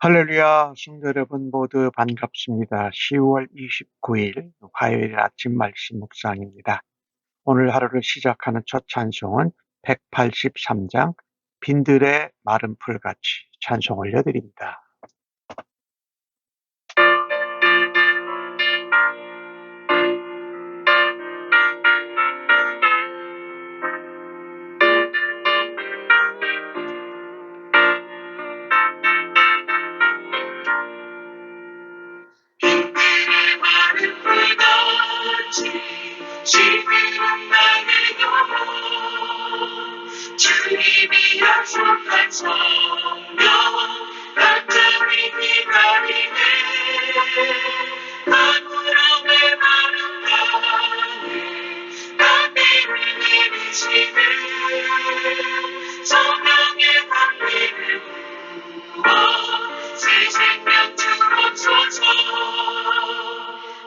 할렐루야, 성도 여러분 모두 반갑습니다. 10월 29일 화요일 아침 말씀 묵상입니다. 오늘 하루를 시작하는 첫 찬송은 183장 빈들의 마른 풀같이 찬송 올려드립니다. 빈들의 마른 풀같이 시들은 나의 영혼 주님이 약속한 성령 간절히 기다리네 아무람의 마른 땅에 담비를 내리시네 성령의 담비를 부어 새 생명 주옵소서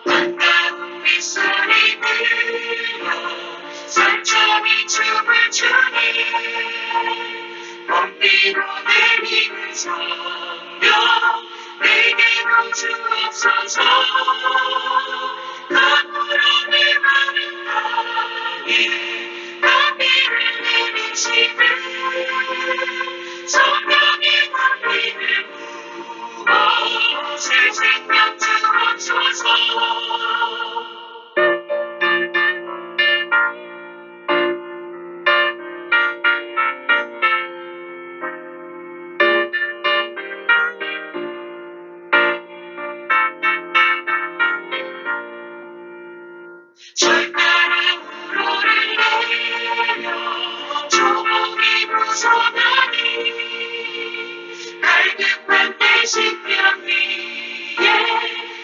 반가운 빗소리 들려 설정이 춤을 추네 봄비로 내리는 성령 내게로 주옵소서 가물함의 마른 땅에 담비를 내리시네 성령의 담비를 부어 새 생명 주옵소서 철가라 우로를 내려 조목이 무성하니 갈급한 내 심령 위에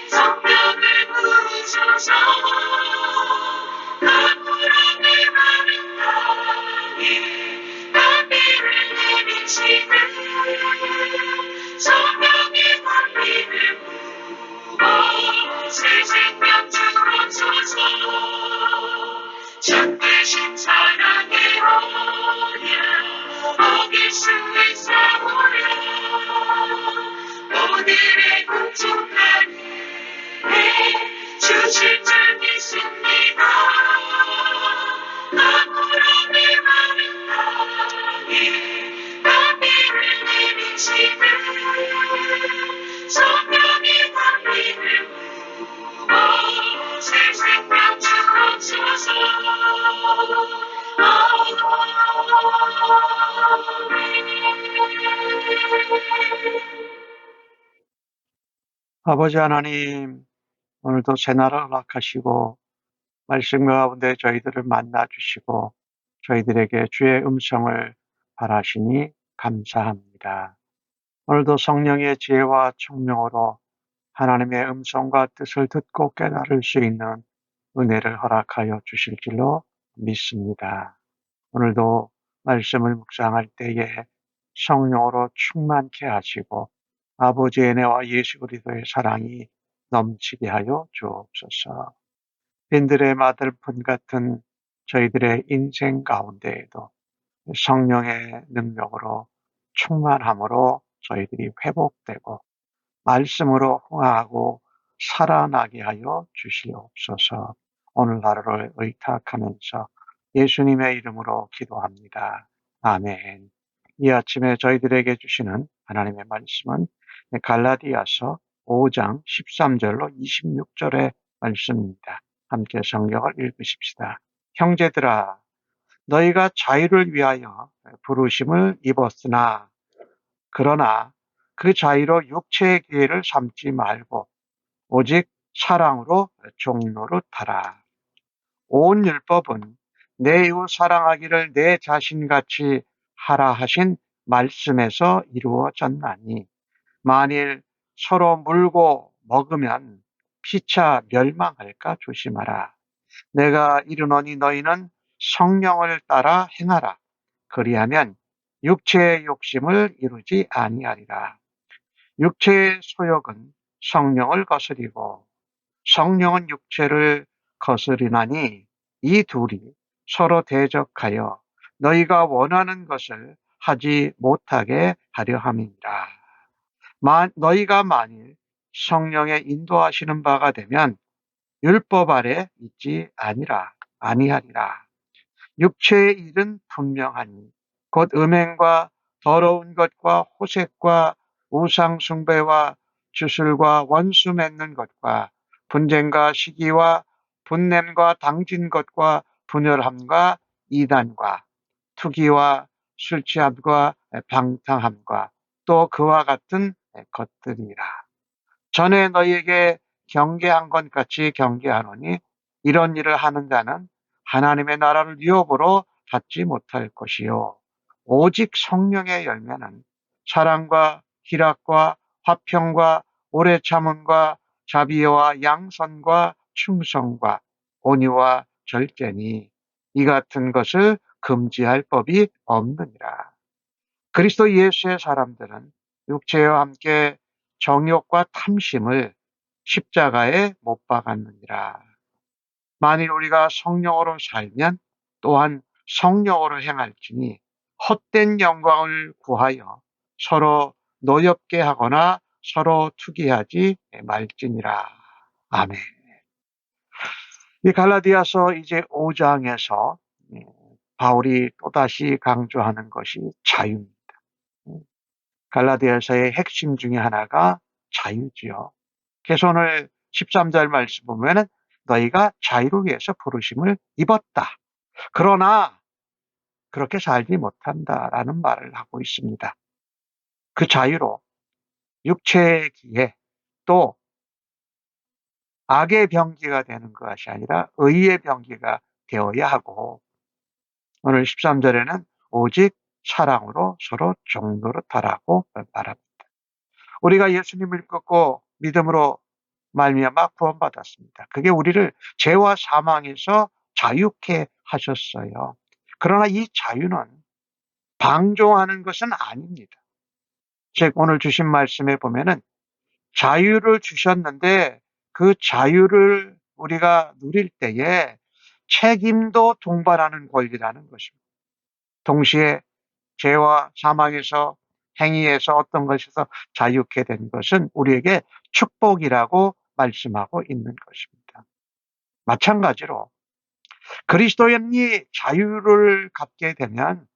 성령을 부으소서 가물함의 마른 땅에 담비를 내리시네 성령의 담비를 부어 새 생명 주옵소서 참되신 사랑의 언약 어길 수 있사오랴 오늘의 구속한 은혜 주실 줄 믿습니다 가물함의 마른 땅에 담비를 내리시네 성령의 담비를 부어 새 생명 주옵소서 아버지 하나님, 오늘도 새날을 허락하시고 말씀 가운데 저희들을 만나주시고 저희들에게 주의 음성을 바라시니 감사합니다. 오늘도 성령의 지혜와 총명으로 하나님의 음성과 뜻을 듣고 깨달을 수 있는 은혜를 허락하여 주실 줄로 믿습니다. 오늘도 말씀을 묵상할 때에 성령으로 충만케 하시고 아버지의 은혜와 예수 그리스도의 사랑이 넘치게 하여 주옵소서. 빈들의 마들 푼 같은 저희들의 인생 가운데에도 성령의 능력으로 충만함으로 저희들이 회복되고 말씀으로 흥하고 살아나게 하여 주시옵소서. 오늘 하루를 의탁하면서 예수님의 이름으로 기도합니다. 아멘. 이 아침에 저희들에게 주시는 하나님의 말씀은 갈라디아서 5장 13절로 26절의 말씀입니다. 함께 성경을 읽으십시다. 형제들아, 너희가 자유를 위하여 부르심을 입었으나 그러나 그 자유로 육체의 기회를 삼지 말고 오직 사랑으로 종노릇하라. 온 율법은 내 이웃 사랑하기를 내 자신같이 하라 하신 말씀에서 이루어졌나니 만일 서로 물고 먹으면 피차 멸망할까 조심하라. 내가 이르노니 너희는 성령을 따라 행하라. 그리하면 육체의 욕심을 이루지 아니하리라. 육체의 소욕은 성령을 거스리고 성령은 육체를 거스리나니 이 둘이 서로 대적하여 너희가 원하는 것을 하지 못하게 하려 함이니라. 너희가 만일 성령의 인도하시는 바가 되면 율법 아래 있지 아니하리라. 육체의 일은 분명하니 곧 음행과 더러운 것과 호색과 우상 숭배와 주술과 원수 맺는 것과 분쟁과 시기와 분냄과 당진 것과 분열함과 이단과 투기와 술 취함과 방탕함과 또 그와 같은 것들이라. 전에 너희에게 경계한 것 같이 경계하노니 이런 일을 하는 자는 하나님의 나라를 유업으로 받지 못할 것이요 오직 성령의 열매는 사랑과 희락과 화평과 오래 참음과 자비와 양선과 충성과 온유와 절제니 이 같은 것을 금지할 법이 없느니라. 그리스도 예수의 사람들은 육체와 함께 정욕과 탐심을 십자가에 못 박았느니라. 만일 우리가 성령으로 살면 또한 성령으로 행할지니 헛된 영광을 구하여 서로 노엽게 하거나 서로 투기하지 말지니라. 아멘. 이 갈라디아서 이제 5장에서 바울이 또다시 강조하는 것이 자유입니다. 갈라디아서의 핵심 중에 하나가 자유지요. 그래서 오늘 13절 말씀 보면은 너희가 자유를 위해서 부르심을 입었다. 그러나 그렇게 살지 못한다라는 말을 하고 있습니다. 그 자유로 육체의 기회 또 악의 병기가 되는 것이 아니라 의의 병기가 되어야 하고 오늘 13절에는 오직 사랑으로 서로 종노릇하라고 말합니다. 우리가 예수님을 믿고 믿음으로 말미암아 구원받았습니다. 그게 우리를 죄와 사망에서 자유케 하셨어요. 그러나 이 자유는 방종하는 것은 아닙니다. 즉 오늘 주신 말씀에 보면은 자유를 주셨는데 그 자유를 우리가 누릴 때에 책임도 동반하는 권리라는 것입니다. 동시에 죄와 사망에서 행위에서 어떤 것에서 자유케 된 것은 우리에게 축복이라고 말씀하고 있는 것입니다. 마찬가지로 그리스도인이 자유를 갖게 되면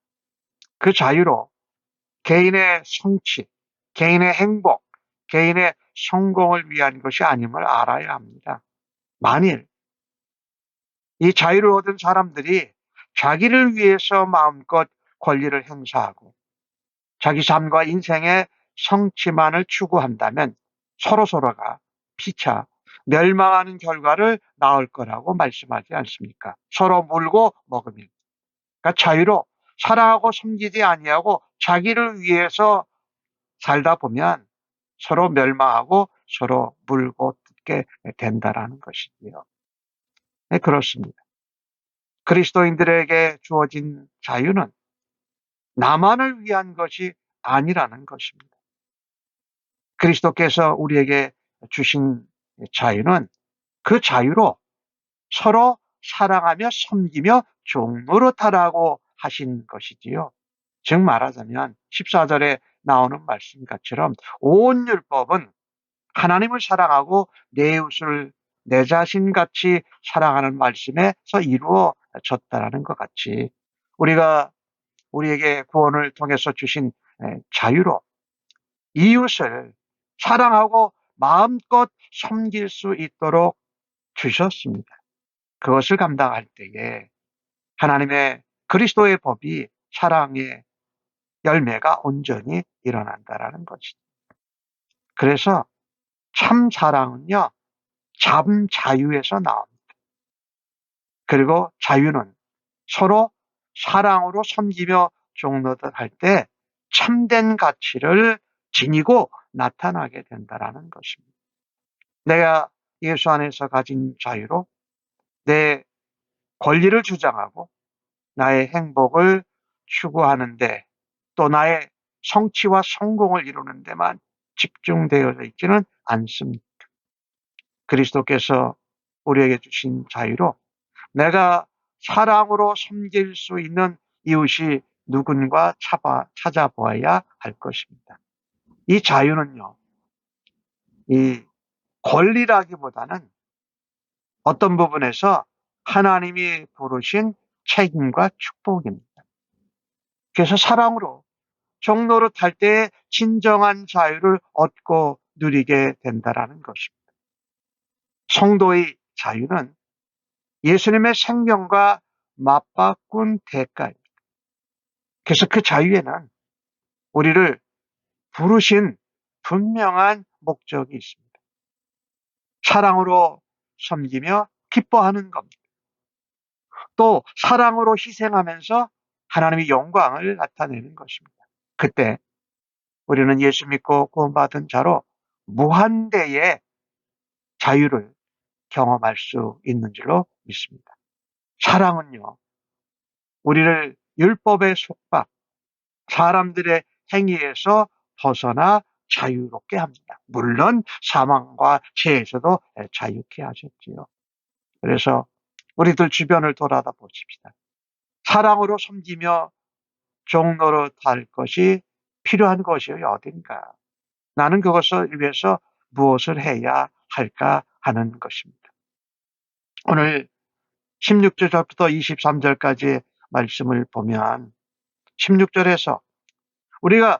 그 자유로 개인의 성취, 개인의 행복, 개인의 성공을 위한 것이 아님을 알아야 합니다. 만일 이 자유를 얻은 사람들이 자기를 위해서 마음껏 권리를 행사하고 자기 삶과 인생의 성취만을 추구한다면 서로서로가 피차 멸망하는 결과를 낳을 거라고 말씀하지 않습니까? 서로 물고 먹으면. 그러니까 자유로 사랑하고 섬기지 아니하고 자기를 위해서 살다 보면 서로 멸망하고 서로 물고 뜯게 된다라는 것이지요. 네, 그렇습니다. 그리스도인들에게 주어진 자유는 나만을 위한 것이 아니라는 것입니다. 그리스도께서 우리에게 주신 자유는 그 자유로 서로 사랑하며 섬기며 종노릇하라고 하신 것이지요. 즉 말하자면 14절에 나오는 말씀처럼 온 율법은 하나님을 사랑하고 내 이웃을 내 자신같이 사랑하는 말씀에서 이루어졌다라는 것 같이 우리가 우리에게 구원을 통해서 주신 자유로 이웃을 사랑하고 마음껏 섬길 수 있도록 주셨습니다. 그것을 감당할 때에 하나님의 그리스도의 법이 사랑의 열매가 온전히 일어난다라는 것이죠. 그래서 참 사랑은요, 참 자유에서 나옵니다. 그리고 자유는 서로 사랑으로 섬기며 종노릇할 때 참된 가치를 지니고 나타나게 된다라는 것입니다. 내가 예수 안에서 가진 자유로 내 권리를 주장하고 나의 행복을 추구하는데 또 나의 성취와 성공을 이루는 데만 집중되어 있지는 않습니다. 그리스도께서 우리에게 주신 자유로 내가 사랑으로 섬길 수 있는 이웃이 누군가 찾아보아야 할 것입니다. 이 자유는요, 이 권리라기보다는 어떤 부분에서 하나님이 부르신 책임과 축복입니다. 그래서 사랑으로 종로를 탈 때에 진정한 자유를 얻고 누리게 된다라는 것입니다. 성도의 자유는 예수님의 생명과 맞바꾼 대가입니다. 그래서 그 자유에는 우리를 부르신 분명한 목적이 있습니다. 사랑으로 섬기며 기뻐하는 겁니다. 또 사랑으로 희생하면서 하나님의 영광을 나타내는 것입니다. 그때 우리는 예수 믿고 구원받은 자로 무한대의 자유를 경험할 수 있는 줄로 믿습니다. 사랑은요, 우리를 율법의 속박, 사람들의 행위에서 벗어나 자유롭게 합니다. 물론 사망과 죄에서도 자유케 하셨지요. 그래서 우리들 주변을 돌아다 보십시다. 사랑으로 섬기며 종로로 탈 것이 필요한 것이 어딘가. 나는 그것을 위해서 무엇을 해야 할까 하는 것입니다. 오늘 16절부터 23절까지의 말씀을 보면 16절에서 우리가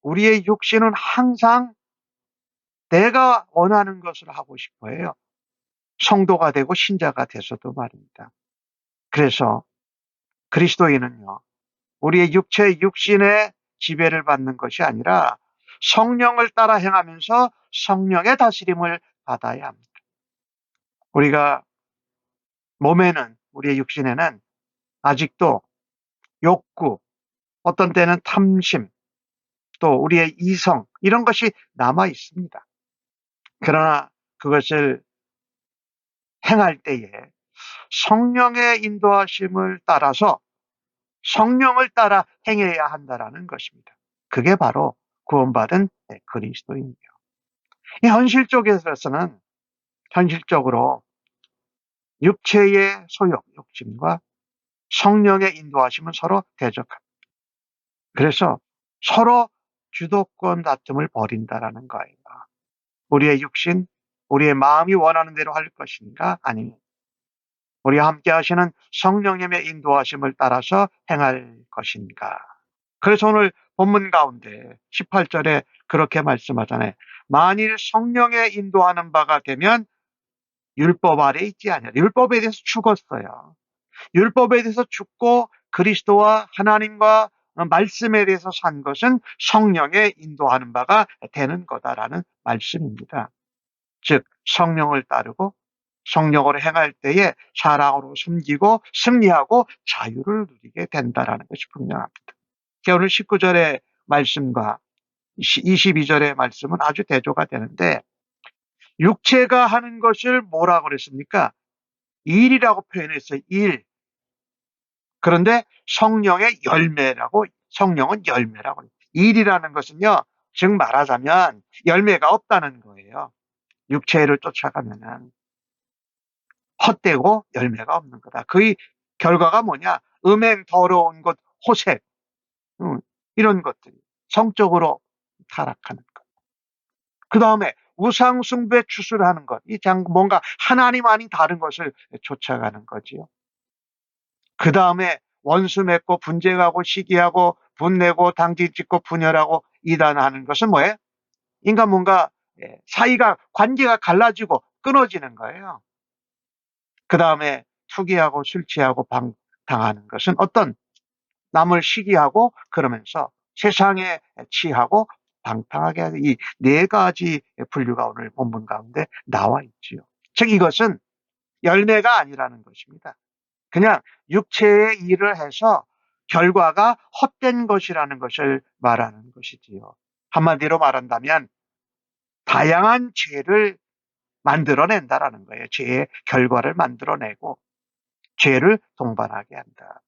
우리의 육신은 항상 내가 원하는 것을 하고 싶어 해요. 성도가 되고 신자가 돼서도 말입니다. 그래서 그리스도인은요, 우리의 육신의 지배를 받는 것이 아니라 성령을 따라 행하면서 성령의 다스림을 받아야 합니다. 우리가 몸에는, 우리의 육신에는 아직도 욕구, 어떤 때는 탐심, 또 우리의 이성, 이런 것이 남아 있습니다. 그러나 그것을 행할 때에 성령의 인도하심을 따라서 성령을 따라 행해야 한다라는 것입니다. 그게 바로 구원받은 그리스도인이에요. 이 현실 쪽에서는 현실적으로 육체의 소욕, 욕심과 성령의 인도하심은 서로 대적합니다. 그래서 서로 주도권 다툼을 벌인다라는 거예요. 우리의 육신, 우리의 마음이 원하는 대로 할 것인가? 아니면 우리와 함께 하시는 성령님의 인도하심을 따라서 행할 것인가? 그래서 오늘 본문 가운데 18절에 그렇게 말씀하잖아요. 만일 성령의 인도하는 바가 되면 율법 아래 있지 않냐. 율법에 대해서 죽었어요. 율법에 대해서 죽고 그리스도와 하나님과 말씀에 대해서 산 것은 성령의 인도하는 바가 되는 거다라는 말씀입니다. 즉 성령을 따르고 성령으로 행할 때에 사랑으로 숨기고 승리하고 자유를 누리게 된다라는 것이 분명합니다. 오늘 19절의 말씀과 22절의 말씀은 아주 대조가 되는데 육체가 하는 것을 뭐라고 그랬습니까? 일이라고 표현했어요. 일. 그런데 성령은 열매라고 그랬어요. 일이라는 것은요, 즉 말하자면 열매가 없다는 거예요. 육체를 쫓아가면은 헛되고 열매가 없는 거다. 그 결과가 뭐냐? 음행, 더러운 것, 호색, 이런 것들이 성적으로 타락하는 것. 그 다음에 우상 숭배 추수하는 것. 뭔가 하나님 아닌 다른 것을 쫓아가는 거지요. 그 다음에 원수 맺고 분쟁하고 시기하고 분내고 당지 짓고 분열하고 이단하는 것은 뭐예요? 인간 뭔가 사이가 관계가 갈라지고 끊어지는 거예요. 그 다음에 투기하고 술 취하고 방탕하는 것은 어떤 남을 시기하고 그러면서 세상에 취하고 방탕하게 하는 이 네 가지 분류가 오늘 본문 가운데 나와 있지요. 즉 이것은 열매가 아니라는 것입니다. 그냥 육체의 일을 해서 결과가 헛된 것이라는 것을 말하는 것이지요. 한마디로 말한다면 다양한 죄를 만들어낸다라는 거예요. 죄의 결과를 만들어내고 죄를 동반하게 한다.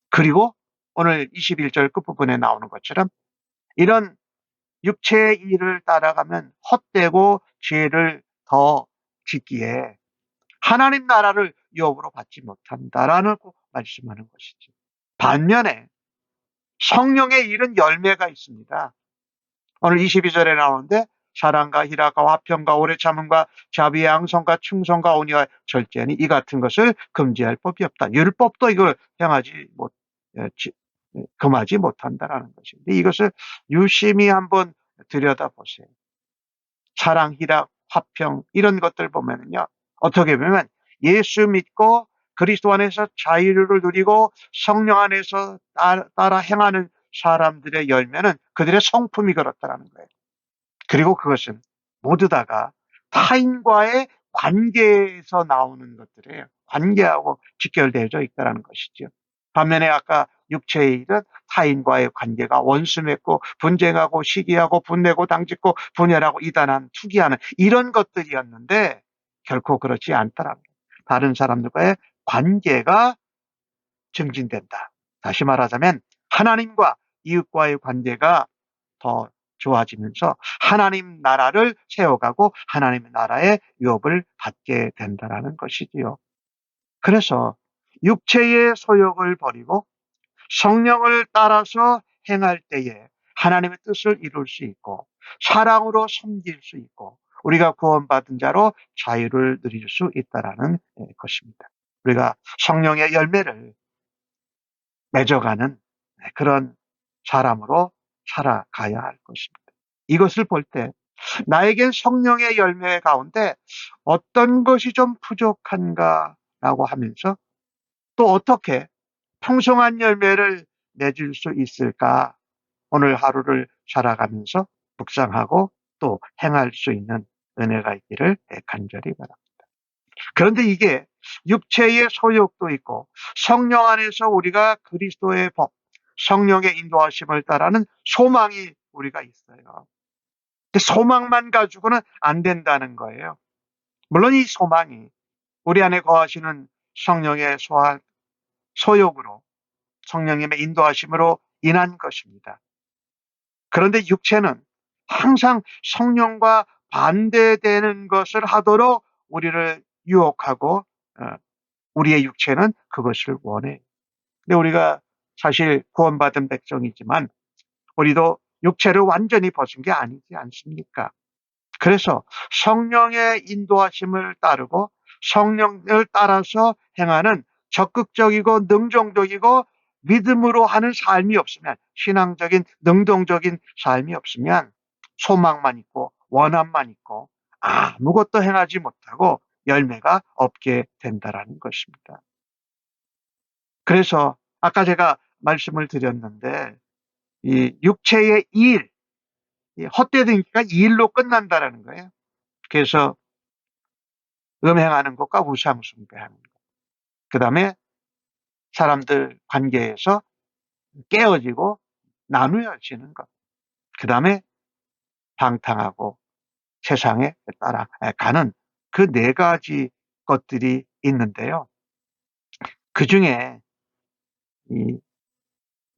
그리고 오늘 21절 끝부분에 나오는 것처럼 이런 육체의 일을 따라가면 헛되고 죄를 더 짓기에 하나님 나라를 유업으로 받지 못한다라는 말씀하는 것이죠. 반면에 성령의 일은 열매가 있습니다. 오늘 22절에 나오는데 사랑과 희락과 화평과 오래 참음과 자비의 양성과 충성과 온유와 절제니 이 같은 것을 금지할 법이 없다. 율법도 이걸 행하지 못, 금하지 못한다라는 것인데 이것을 유심히 한번 들여다보세요. 사랑, 희락, 화평 이런 것들 보면은요. 어떻게 보면 예수 믿고 그리스도 안에서 자유를 누리고 성령 안에서 따라 행하는 사람들의 열매는 그들의 성품이 그렇다는 거예요. 그리고 그것은 모두 다가 타인과의 관계에서 나오는 것들이에요. 관계하고 직결되어져 있다는 것이죠. 반면에 아까 육체의 일은 타인과의 관계가 원수 맺고 분쟁하고 시기하고 분내고 당짓고 분열하고 이단한 투기하는 이런 것들이었는데 결코 그렇지 않더라고요. 다른 사람들과의 관계가 증진된다. 다시 말하자면 하나님과 이웃과의 관계가 더 좋아지면서 하나님 나라를 세워가고 하나님 나라의 유업을 받게 된다는 것이지요. 그래서 육체의 소욕을 버리고 성령을 따라서 행할 때에 하나님의 뜻을 이룰 수 있고 사랑으로 섬길 수 있고 우리가 구원받은 자로 자유를 누릴 수 있다는 것입니다. 우리가 성령의 열매를 맺어가는 그런 사람으로 살아가야 할 것입니다. 이것을 볼 때 나에겐 성령의 열매 가운데 어떤 것이 좀 부족한가라고 하면서 또 어떻게 풍성한 열매를 맺을 수 있을까? 오늘 하루를 살아가면서 묵상하고 또 행할 수 있는 은혜가 있기를 간절히 바랍니다. 그런데 이게 육체의 소욕도 있고 성령 안에서 우리가 그리스도의 법, 성령의 인도하심을 따르는 소망이 우리가 있어요. 소망만 가지고는 안 된다는 거예요. 물론 이 소망이 우리 안에 거하시는 성령의 소욕으로 성령님의 인도하심으로 인한 것입니다. 그런데 육체는 항상 성령과 반대되는 것을 하도록 우리를 유혹하고 우리의 육체는 그것을 원해요. 근데 우리가 사실 구원받은 백성이지만 우리도 육체를 완전히 벗은 게 아니지 않습니까? 그래서 성령의 인도하심을 따르고 성령을 따라서 행하는 적극적이고 능동적이고 믿음으로 하는 삶이 없으면 신앙적인 능동적인 삶이 없으면 소망만 있고 원함만 있고 아무것도 행하지 못하고 열매가 없게 된다는 것입니다. 그래서 아까 제가 말씀을 드렸는데 이 육체의 일, 헛되는 인기가 일로 끝난다는 거예요. 그래서 음행하는 것과 우상 숭배하는 것. 그다음에 사람들 관계에서 깨어지고 나누어지는 것. 그다음에 방탕하고 세상에 따라가는 그 네 가지 것들이 있는데요. 그중에 이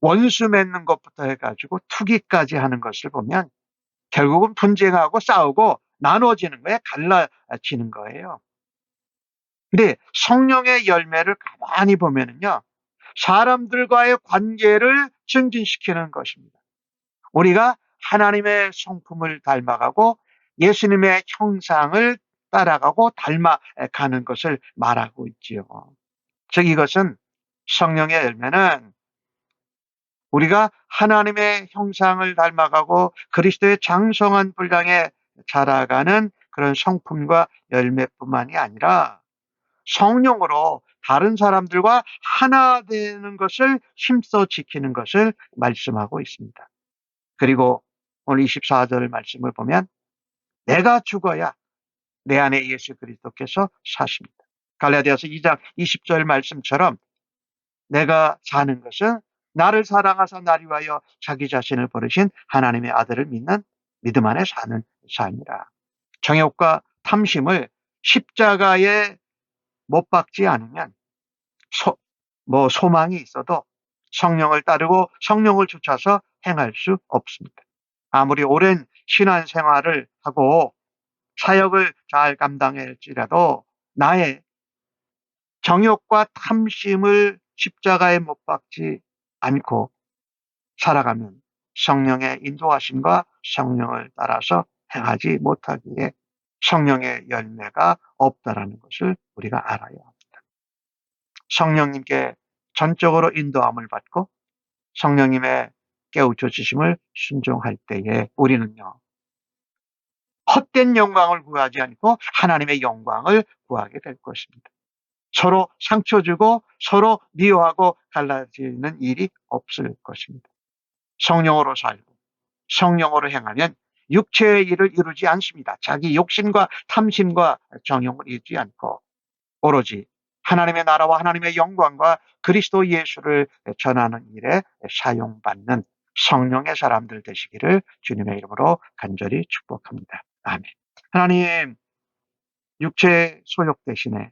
원수 맺는 것부터 해가지고 투기까지 하는 것을 보면 결국은 분쟁하고 싸우고 나눠지는 거예요. 갈라지는 거예요. 근데 성령의 열매를 가만히 보면은요, 사람들과의 관계를 증진시키는 것입니다. 우리가 하나님의 성품을 닮아가고 예수님의 형상을 따라가고 닮아가는 것을 말하고 있지요. 즉 이것은 성령의 열매는 우리가 하나님의 형상을 닮아가고 그리스도의 장성한 분량에 자라가는 그런 성품과 열매뿐만이 아니라 성령으로 다른 사람들과 하나 되는 것을 힘써 지키는 것을 말씀하고 있습니다. 그리고 오늘 24절 말씀을 보면 내가 죽어야 내 안에 예수 그리스도께서 사십니다. 갈라디아서 2장 20절 말씀처럼 내가 사는 것은 나를 사랑하사 나를 위하여 자기 자신을 버리신 하나님의 아들을 믿는 믿음 안에 사는 삶이라. 정욕과 탐심을 십자가에 못 박지 않으면 소망이 있어도 성령을 따르고 성령을 쫓아서 행할 수 없습니다. 아무리 오랜 신앙 생활을 하고 사역을 잘 감당할지라도 나의 정욕과 탐심을 십자가에 못 박지 않고 살아가면 성령의 인도하심과 성령을 따라서 행하지 못하기에 성령의 열매가 없다라는 것을 우리가 알아야 합니다. 성령님께 전적으로 인도함을 받고 성령님의 깨우쳐 주심을 순종할 때에 우리는요, 헛된 영광을 구하지 않고 하나님의 영광을 구하게 될 것입니다. 서로 상처 주고 서로 미워하고 갈라지는 일이 없을 것입니다. 성령으로 살고 성령으로 행하면 육체의 일을 이루지 않습니다. 자기 욕심과 탐심과 정욕을 이루지 않고 오로지 하나님의 나라와 하나님의 영광과 그리스도 예수를 전하는 일에 사용받는 성령의 사람들 되시기를 주님의 이름으로 간절히 축복합니다. 아멘. 하나님, 육체의 소욕 대신에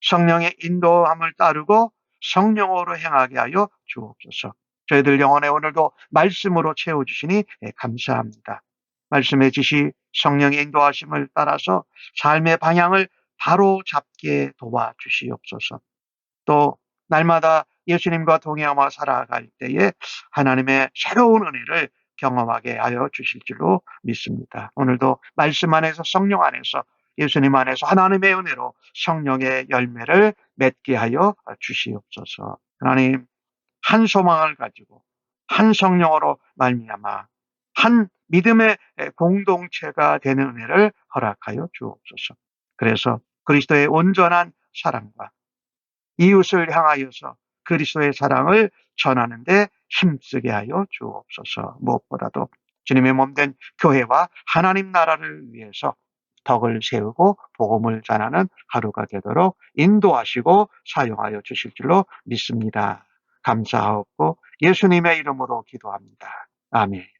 성령의 인도함을 따르고 성령으로 행하게 하여 주옵소서. 저희들 영혼에 오늘도 말씀으로 채워주시니 감사합니다. 말씀의 지시, 성령의 인도하심을 따라서 삶의 방향을 바로 잡게 도와주시옵소서. 또 날마다 예수님과 동행하며 살아갈 때에 하나님의 새로운 은혜를 경험하게 하여 주실 줄로 믿습니다. 오늘도 말씀 안에서 성령 안에서 예수님 안에서 하나님의 은혜로 성령의 열매를 맺게 하여 주시옵소서. 하나님, 한 소망을 가지고 한 성령으로 말미암아 한 믿음의 공동체가 되는 은혜를 허락하여 주옵소서. 그래서 그리스도의 온전한 사랑과 이웃을 향하여서 그리스도의 사랑을 전하는데 힘쓰게 하여 주옵소서. 무엇보다도 주님의 몸된 교회와 하나님 나라를 위해서 덕을 세우고 복음을 전하는 하루가 되도록 인도하시고 사용하여 주실 줄로 믿습니다. 감사하옵고 예수님의 이름으로 기도합니다. 아멘.